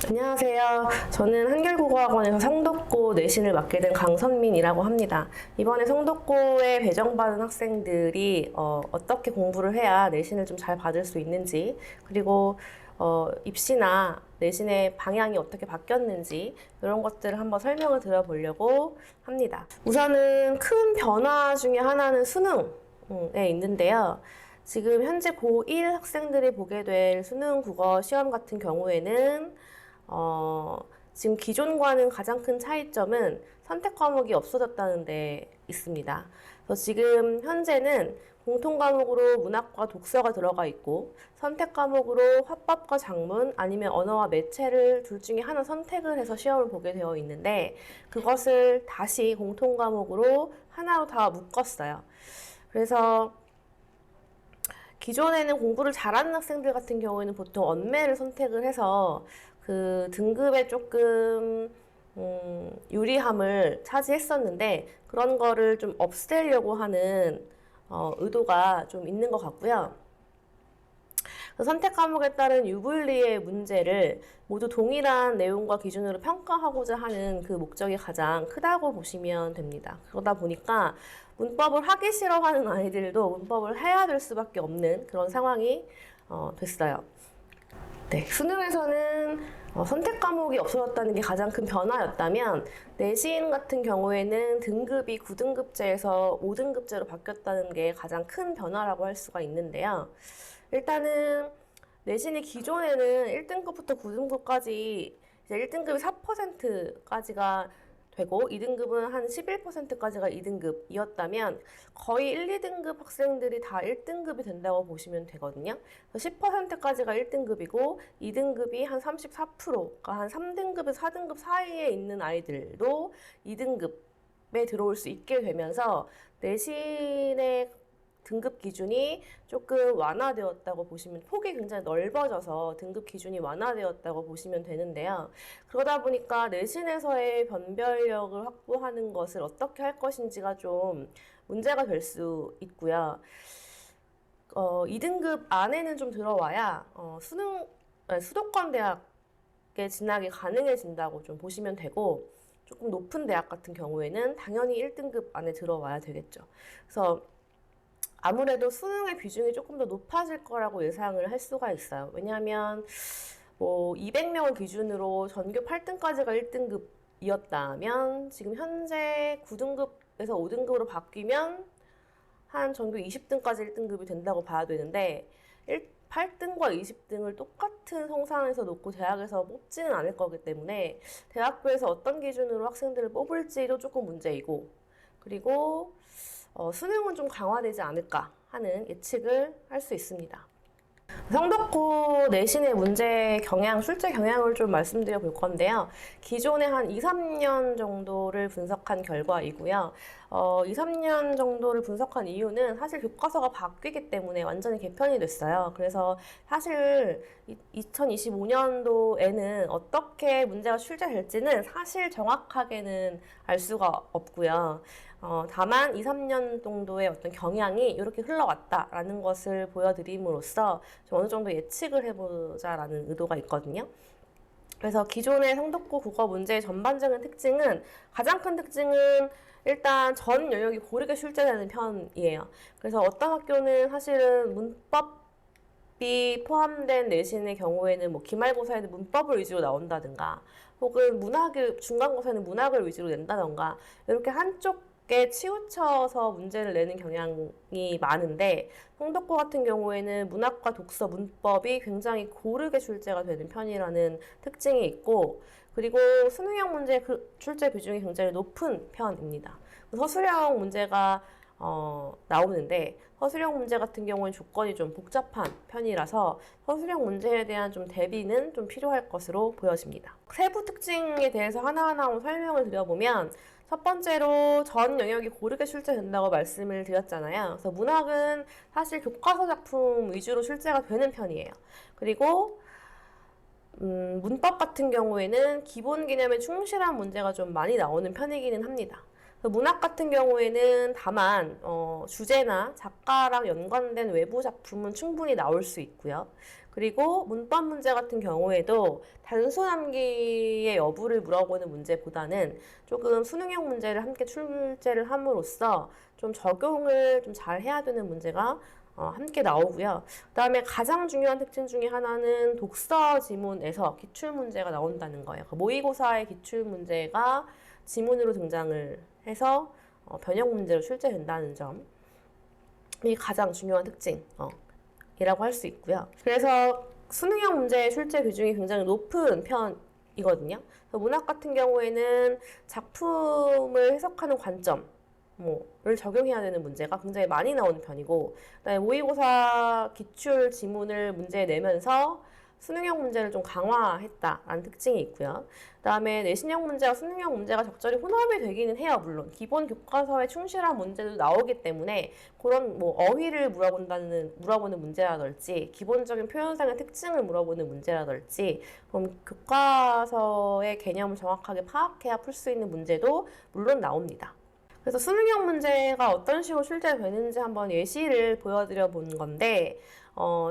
안녕하세요. 저는 한결국어학원에서 성독고 내신을 맡게 된 강선민이라고 합니다. 이번에 성독고에 배정받은 학생들이 어떻게 공부를 해야 내신을 좀 잘 받을 수 있는지, 그리고 입시나 내신의 방향이 어떻게 바뀌었는지 이런 것들을 한번 설명을 드려보려고 합니다. 우선은 큰 변화 중에 하나는 수능에 있는데요. 지금 현재 고1 학생들이 보게 될 수능 국어 시험 같은 경우에는 지금 기존과는 가장 큰 차이점은 선택 과목이 없어졌다는 데 있습니다. 그래서 지금 현재는 공통 과목으로 문학과 독서가 들어가 있고 선택 과목으로 화법과 작문 아니면 언어와 매체를 둘 중에 하나 선택을 해서 시험을 보게 되어 있는데 그것을 다시 공통 과목으로 하나로 다 묶었어요. 그래서 기존에는 공부를 잘하는 학생들 같은 경우에는 보통 언매를 선택을 해서 그 등급에 조금 유리함을 차지했었는데 그런 거를 좀 없애려고 하는 의도가 좀 있는 것 같고요. 선택 과목에 따른 유불리의 문제를 모두 동일한 내용과 기준으로 평가하고자 하는 그 목적이 가장 크다고 보시면 됩니다. 그러다 보니까 문법을 하기 싫어하는 아이들도 문법을 해야 될 수밖에 없는 그런 상황이 됐어요. 네, 수능에서는 선택 과목이 없어졌다는 게 가장 큰 변화였다면 내신 같은 경우에는 등급이 9등급제에서 5등급제로 바뀌었다는 게 가장 큰 변화라고 할 수가 있는데요. 일단은 내신이 기존에는 1등급부터 9등급까지 이제 1등급이 4%까지가 되고 2등급은 한 11%까지가 2등급이었다면 거의 1, 2등급 학생들이 다 1등급이 된다고 보시면 되거든요. 10%까지가 1등급이고 2등급이 한 34%가 한 3등급에서 4등급 사이에 있는 아이들도 2등급에 들어올 수 있게 되면서 내신의 등급 기준이 조금 완화되었다고 보시면 폭이 굉장히 넓어져서 등급 기준이 완화되었다고 보시면 되는데요. 그러다 보니까 내신에서의 변별력을 확보하는 것을 어떻게 할 것인지가 좀 문제가 될 수 있고요. 2등급 안에는 좀 들어와야 수도권 대학에 진학이 가능해진다고 좀 보시면 되고 조금 높은 대학 같은 경우에는 당연히 1등급 안에 들어와야 되겠죠. 그래서 아무래도 수능의 비중이 조금 더 높아질 거라고 예상을 할 수가 있어요. 왜냐하면 뭐 200명을 기준으로 전교 8등까지가 1등급이었다면 지금 현재 9등급에서 5등급으로 바뀌면 한 전교 20등까지 1등급이 된다고 봐야 되는데 8등과 20등을 똑같은 성상에서 놓고 대학에서 뽑지는 않을 거기 때문에 대학교에서 어떤 기준으로 학생들을 뽑을지도 조금 문제이고 그리고 수능은 좀 강화되지 않을까 하는 예측을 할 수 있습니다. 성적고 내신의 문제 경향, 출제 경향을 좀 말씀드려 볼 건데요. 기존에 한 2, 3년 정도를 분석한 결과이고요. 2, 3년 정도를 분석한 이유는 사실 교과서가 바뀌기 때문에 완전히 개편이 됐어요. 그래서 사실 2025년도에는 어떻게 문제가 출제될지는 사실 정확하게는 알 수가 없고요. 다만 2, 3년 정도의 어떤 경향이 이렇게 흘러왔다라는 것을 보여드림으로써 좀 어느 정도 예측을 해보자라는 의도가 있거든요. 그래서 기존의 성적고 국어 문제의 전반적인 특징은 가장 큰 특징은 일단 전 영역이 고르게 출제되는 편이에요. 그래서 어떤 학교는 사실은 문법이 포함된 내신의 경우에는 뭐 기말고사에는 문법을 위주로 나온다든가 혹은 중간고사에는 문학을 위주로 낸다던가 이렇게 한쪽에 치우쳐서 문제를 내는 경향이 많은데 성적고 같은 경우에는 문학과 독서, 문법이 굉장히 고르게 출제가 되는 편이라는 특징이 있고 그리고 수능형 문제 출제 비중이 굉장히 높은 편입니다. 서술형 문제가 나오는데 서술형 문제 같은 경우는 조건이 좀 복잡한 편이라서 서술형 문제에 대한 좀 대비는 좀 필요할 것으로 보여집니다. 세부 특징에 대해서 하나하나 설명을 드려보면 첫 번째로 전 영역이 고르게 출제된다고 말씀을 드렸잖아요. 그래서 문학은 사실 교과서 작품 위주로 출제가 되는 편이에요. 그리고 문법 같은 경우에는 기본 개념에 충실한 문제가 좀 많이 나오는 편이기는 합니다. 문학 같은 경우에는 다만 주제나 작가랑 연관된 외부 작품은 충분히 나올 수 있고요. 그리고 문법 문제 같은 경우에도 단순 암기의 여부를 물어보는 문제보다는 조금 수능형 문제를 함께 출제를 함으로써 좀 적용을 좀 잘 해야 되는 문제가 함께 나오고요. 그다음에 가장 중요한 특징 중에 하나는 독서 지문에서 기출 문제가 나온다는 거예요. 모의고사의 기출 문제가 지문으로 등장을 해서 변형 문제로 출제된다는 점이 가장 중요한 특징이라고 할 수 있고요. 그래서 수능형 문제의 출제 비중이 굉장히 높은 편이거든요. 문학 같은 경우에는 작품을 해석하는 관점 를 적용해야 되는 문제가 굉장히 많이 나오는 편이고, 그다음에 모의고사 기출 지문을 문제에 내면서 수능형 문제를 좀 강화했다라는 특징이 있고요. 그다음에 내신형 문제와 수능형 문제가 적절히 혼합이 되기는 해요. 물론 기본 교과서에 충실한 문제도 나오기 때문에 그런 어휘를 물어보는 문제라든지 기본적인 표현상의 특징을 물어보는 문제라든지 그럼 교과서의 개념을 정확하게 파악해야 풀 수 있는 문제도 물론 나옵니다. 그래서 수능형 문제가 어떤 식으로 출제되는지 한번 예시를 보여드려 본 건데,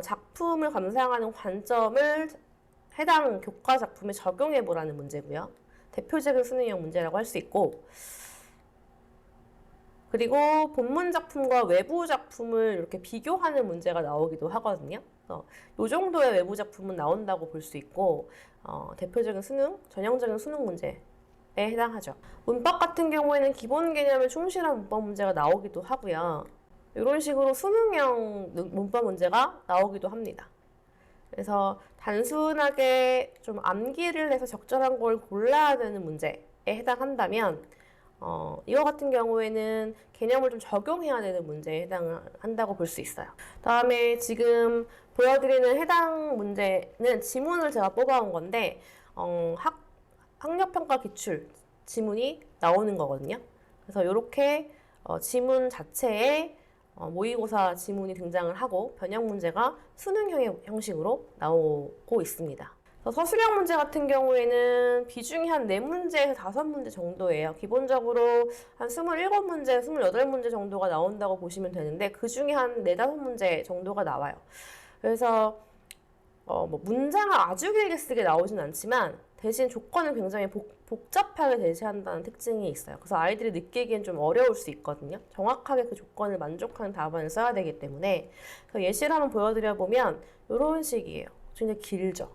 작품을 감상하는 관점을 해당 교과 작품에 적용해 보라는 문제고요. 대표적인 수능형 문제라고 할 수 있고, 그리고 본문 작품과 외부 작품을 이렇게 비교하는 문제가 나오기도 하거든요. 이 정도의 외부 작품은 나온다고 볼 수 있고, 대표적인 전형적인 수능 문제에 해당하죠. 문법 같은 경우에는 기본 개념에 충실한 문법 문제가 나오기도 하고요. 이런 식으로 수능형 문법 문제가 나오기도 합니다. 그래서 단순하게 좀 암기를 해서 적절한 걸 골라야 되는 문제에 해당한다면 이거 같은 경우에는 개념을 좀 적용해야 되는 문제에 해당한다고 볼 수 있어요. 다음에 지금 보여드리는 해당 문제는 지문을 제가 뽑아온 건데 학력평가 기출 지문이 나오는 거거든요. 그래서 이렇게 지문 자체에 모의고사 지문이 등장을 하고 변형 문제가 수능형 형식으로 나오고 있습니다. 서술형 문제 같은 경우에는 비중이 한 4문제에서 5문제 정도예요. 기본적으로 한 27문제, 28문제 정도가 나온다고 보시면 되는데 그 중에 한 4, 5문제 정도가 나와요. 그래서 문장을 아주 길게 쓰게 나오진 않지만 대신 조건을 굉장히 복잡하게 제시한다는 특징이 있어요. 그래서 아이들이 느끼기엔 좀 어려울 수 있거든요. 정확하게 그 조건을 만족하는 답안을 써야 되기 때문에. 예시를 한번 보여드려보면 이런 식이에요. 굉장히 길죠.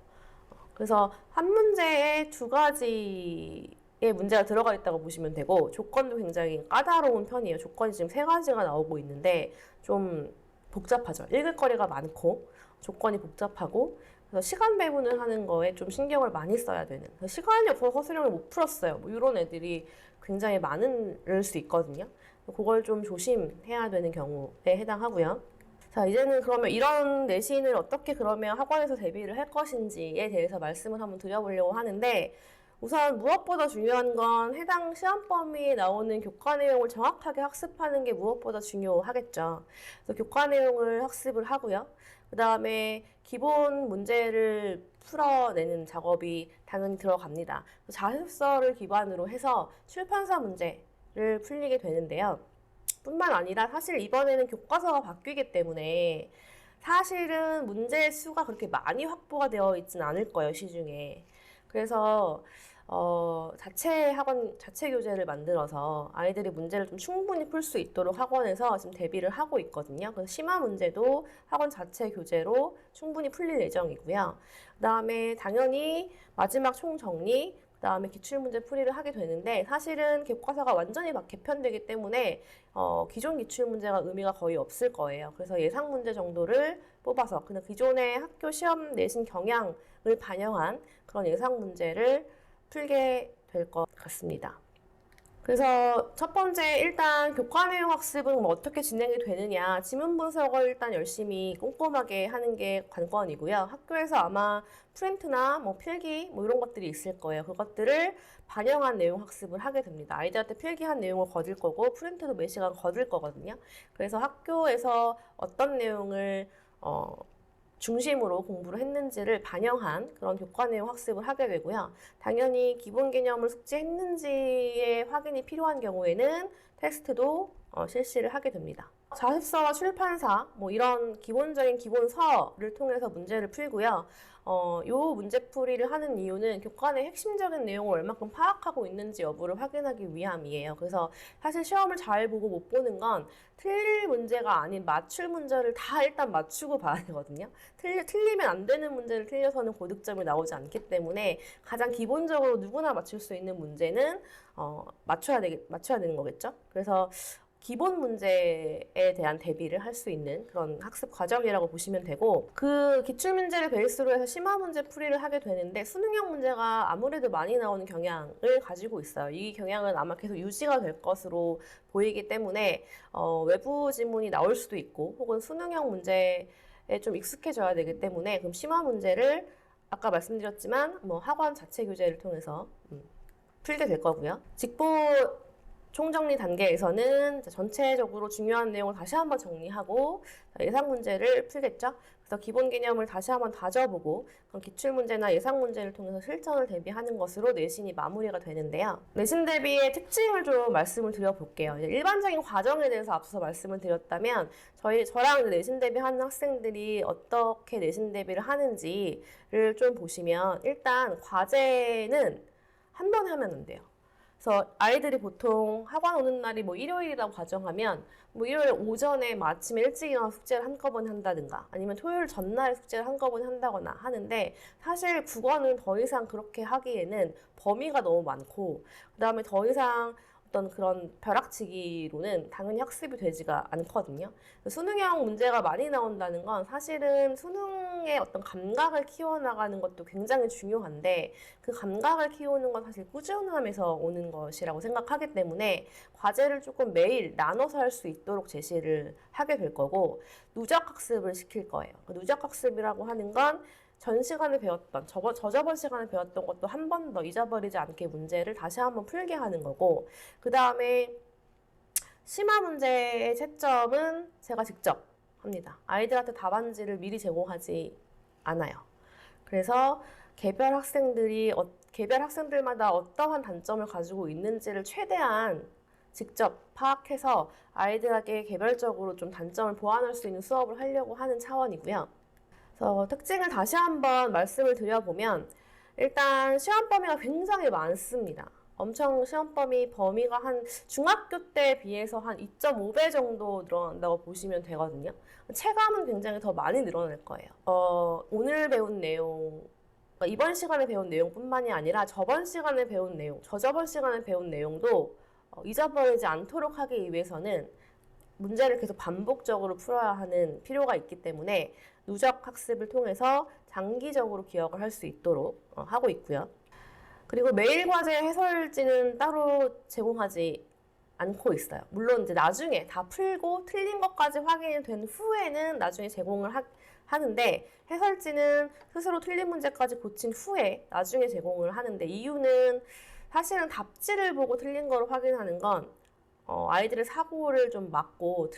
그래서 한 문제에 2가지의 문제가 들어가 있다고 보시면 되고 조건도 굉장히 까다로운 편이에요. 조건이 지금 3가지가 나오고 있는데 좀 복잡하죠. 읽을 거리가 많고 조건이 복잡하고 그래서 시간 배분을 하는 거에 좀 신경을 많이 써야 되는, 시간이 없어서 서술형을 못 풀었어요. 이런 애들이 굉장히 많을 수 있거든요. 그걸 좀 조심해야 되는 경우에 해당하고요. 자, 이제는 그러면 이런 내신을 어떻게 그러면 학원에서 대비를 할 것인지에 대해서 말씀을 한번 드려보려고 하는데, 우선 무엇보다 중요한 건 해당 시험 범위에 나오는 교과 내용을 정확하게 학습하는 게 무엇보다 중요하겠죠. 그래서 교과 내용을 학습을 하고요. 그 다음에 기본 문제를 풀어내는 작업이 당연히 들어갑니다. 자습서를 기반으로 해서 출판사 문제를 풀리게 되는데요. 뿐만 아니라 사실 이번에는 교과서가 바뀌기 때문에 사실은 문제의 수가 그렇게 많이 확보가 되어 있지는 않을 거예요, 시중에. 그래서 자체 교재를 만들어서 아이들이 문제를 좀 충분히 풀 수 있도록 학원에서 지금 대비를 하고 있거든요. 그래서 심화 문제도 학원 자체 교재로 충분히 풀릴 예정이고요. 그 다음에 당연히 마지막 총정리, 그 다음에 기출문제 풀이를 하게 되는데 사실은 교과서가 완전히 막 개편되기 때문에 기존 기출문제가 의미가 거의 없을 거예요. 그래서 예상 문제 정도를 뽑아서 그냥 기존의 학교 시험 내신 경향을 반영한 그런 예상 문제를 풀게 될 것 같습니다. 그래서 첫 번째 일단 교과 내용 학습은 어떻게 진행이 되느냐, 지문 분석을 일단 열심히 꼼꼼하게 하는 게 관건이고요. 학교에서 아마 프린트나 필기 이런 것들이 있을 거예요. 그것들을 반영한 내용 학습을 하게 됩니다. 아이들한테 필기한 내용을 거둘 거고 프린트도 몇 시간 거둘 거거든요. 그래서 학교에서 어떤 내용을 중심으로 공부를 했는지를 반영한 그런 교과 내용 학습을 하게 되고요. 당연히 기본 개념을 숙지했는지의 확인이 필요한 경우에는 테스트도 실시를 하게 됩니다. 자습서와 출판사 뭐 이런 기본적인 기본서를 통해서 문제를 풀고요. 요 문제풀이를 하는 이유는 교과의 핵심적인 내용을 얼마큼 파악하고 있는지 여부를 확인하기 위함이에요. 그래서 사실 시험을 잘 보고 못 보는 건 틀릴 문제가 아닌 맞출 문제를 다 일단 맞추고 봐야 되거든요. 틀리면 안 되는 문제를 틀려서는 고득점이 나오지 않기 때문에 가장 기본적으로 누구나 맞출 수 있는 문제는 맞춰야 되는 거겠죠. 그래서 기본 문제에 대한 대비를 할 수 있는 그런 학습 과정이라고 보시면 되고, 그 기출문제를 베이스로 해서 심화 문제 풀이를 하게 되는데 수능형 문제가 아무래도 많이 나오는 경향을 가지고 있어요. 이 경향은 아마 계속 유지가 될 것으로 보이기 때문에 외부 지문이 나올 수도 있고 혹은 수능형 문제에 좀 익숙해져야 되기 때문에 그럼 심화 문제를 아까 말씀드렸지만 뭐 학원 자체 교재를 통해서 풀게 될 거고요. 직보 총정리 단계에서는 전체적으로 중요한 내용을 다시 한번 정리하고 예상 문제를 풀겠죠. 그래서 기본 개념을 다시 한번 다져보고 그런 기출 문제나 예상 문제를 통해서 실전을 대비하는 것으로 내신이 마무리가 되는데요. 내신 대비의 특징을 좀 말씀을 드려볼게요. 일반적인 과정에 대해서 앞서서 말씀을 드렸다면 저랑 내신 대비하는 학생들이 어떻게 내신 대비를 하는지를 좀 보시면 일단 과제는 한 번에 하면 안 돼요. 그래서 아이들이 보통 학원 오는 날이 뭐 일요일이라고 가정하면 뭐 일요일 오전에 뭐 아침에 일찍 일어나서 숙제를 한꺼번에 한다든가 아니면 토요일 전날에 숙제를 한꺼번에 한다거나 하는데 사실 국어는 더 이상 그렇게 하기에는 범위가 너무 많고 그다음에 더 이상 어떤 그런 벼락치기로는 당연히 학습이 되지가 않거든요. 수능형 문제가 많이 나온다는 건 사실은 수능의 어떤 감각을 키워나가는 것도 굉장히 중요한데 그 감각을 키우는 건 사실 꾸준함에서 오는 것이라고 생각하기 때문에 과제를 조금 매일 나눠서 할 수 있도록 제시를 하게 될 거고 누적 학습을 시킬 거예요. 누적 학습이라고 하는 건 전 시간에 배웠던, 저저번 시간에 배웠던 것도 한 번 더 잊어버리지 않게 문제를 다시 한번 풀게 하는 거고, 그 다음에 심화 문제의 채점은 제가 직접 합니다. 아이들한테 답안지를 미리 제공하지 않아요. 그래서 개별 학생들마다 어떠한 단점을 가지고 있는지를 최대한 직접 파악해서 아이들에게 개별적으로 좀 단점을 보완할 수 있는 수업을 하려고 하는 차원이고요. 그래서 특징을 다시 한번 말씀을 드려보면 일단 시험 범위가 굉장히 많습니다. 엄청 시험 범위가 한 중학교 때 비해서 한 2.5배 정도 늘어난다고 보시면 되거든요. 체감은 굉장히 더 많이 늘어날 거예요. 오늘 배운 내용, 그러니까 이번 시간에 배운 내용뿐만이 아니라 저번 시간에 배운 내용, 저저번 시간에 배운 내용도 잊어버리지 않도록 하기 위해서는 문제를 계속 반복적으로 풀어야 하는 필요가 있기 때문에 누적 학습을 통해서 장기적으로 기억을 할 수 있도록 하고 있고요. 그리고 매일 과제 해설지는 따로 제공하지 않고 있어요. 물론 이제 나중에 다 풀고 틀린 것까지 확인이 된 후에는 나중에 제공을 하는데 해설지는 스스로 틀린 문제까지 고친 후에 나중에 제공을 하는데 이유는 사실은 답지를 보고 틀린 걸 확인하는 건 아이들의 사고를 좀 막고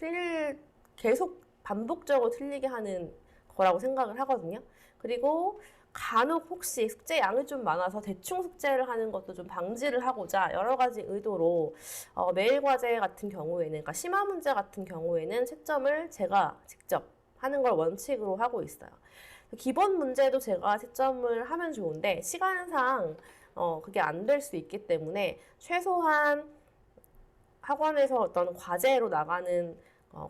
계속 반복적으로 틀리게 하는 거라고 생각을 하거든요. 그리고 간혹 혹시 숙제 양이 좀 많아서 대충 숙제를 하는 것도 좀 방지를 하고자 여러 가지 의도로 매일 과제 같은 경우에는, 그러니까 심화 문제 같은 경우에는 채점을 제가 직접 하는 걸 원칙으로 하고 있어요. 기본 문제도 제가 채점을 하면 좋은데 시간상 그게 안 될 수 있기 때문에 최소한 학원에서 어떤 과제로 나가는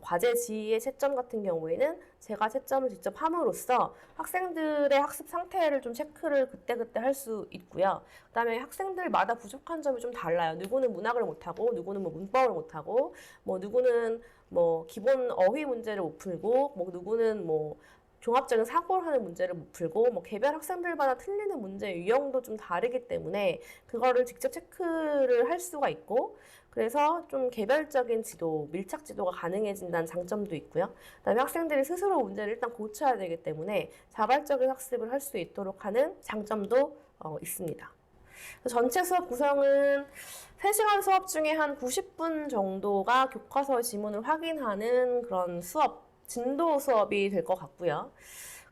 과제지의 채점 같은 경우에는 제가 채점을 직접 함으로써 학생들의 학습 상태를 좀 체크를 그때그때 할 수 있고요. 그다음에 학생들마다 부족한 점이 좀 달라요. 누구는 문학을 못하고, 누구는 뭐 문법을 못하고, 뭐 누구는 뭐 기본 어휘 문제를 못 풀고, 뭐 누구는 뭐 종합적인 사고를 하는 문제를 못 풀고 뭐 개별 학생들마다 틀리는 문제 유형도 좀 다르기 때문에 그거를 직접 체크를 할 수가 있고 그래서 좀 개별적인 지도, 밀착 지도가 가능해진다는 장점도 있고요. 그다음에 학생들이 스스로 문제를 일단 고쳐야 되기 때문에 자발적인 학습을 할 수 있도록 하는 장점도 있습니다. 전체 수업 구성은 3시간 수업 중에 한 90분 정도가 교과서 지문을 확인하는 그런 진도 수업이 될 것 같고요.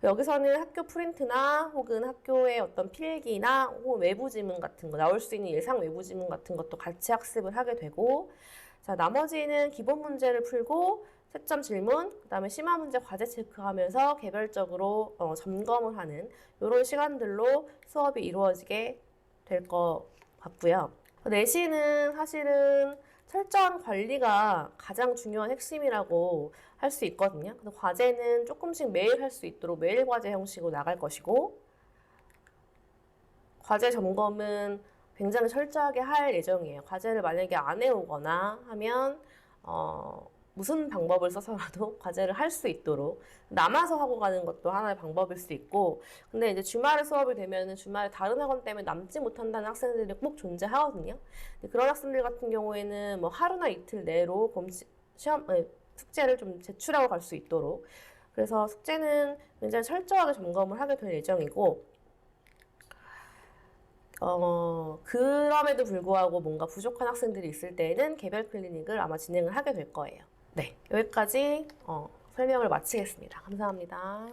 여기서는 학교 프린트나 혹은 학교의 어떤 필기나 혹은 외부 지문 같은 거, 나올 수 있는 예상 외부 지문 같은 것도 같이 학습을 하게 되고, 자, 나머지는 기본 문제를 풀고 채점 질문, 그다음에 심화 문제 과제 체크하면서 개별적으로 점검을 하는 이런 시간들로 수업이 이루어지게 될 것 같고요. 내신은 사실은 철저한 관리가 가장 중요한 핵심이라고 할 수 있거든요. 그래서 과제는 조금씩 매일 할 수 있도록 매일 과제 형식으로 나갈 것이고, 과제 점검은 굉장히 철저하게 할 예정이에요. 과제를 만약에 안 해오거나 하면 무슨 방법을 써서라도 과제를 할 수 있도록 남아서 하고 가는 것도 하나의 방법일 수 있고, 근데 이제 주말에 수업이 되면은 주말에 다른 학원 때문에 남지 못한다는 학생들이 꼭 존재하거든요. 그런 학생들 같은 경우에는 뭐 하루나 이틀 내로 숙제를 좀 제출하고 갈 수 있도록, 그래서 숙제는 굉장히 철저하게 점검을 하게 될 예정이고, 그럼에도 불구하고 뭔가 부족한 학생들이 있을 때에는 개별 클리닉을 아마 진행을 하게 될 거예요. 네, 여기까지 설명을 마치겠습니다. 감사합니다.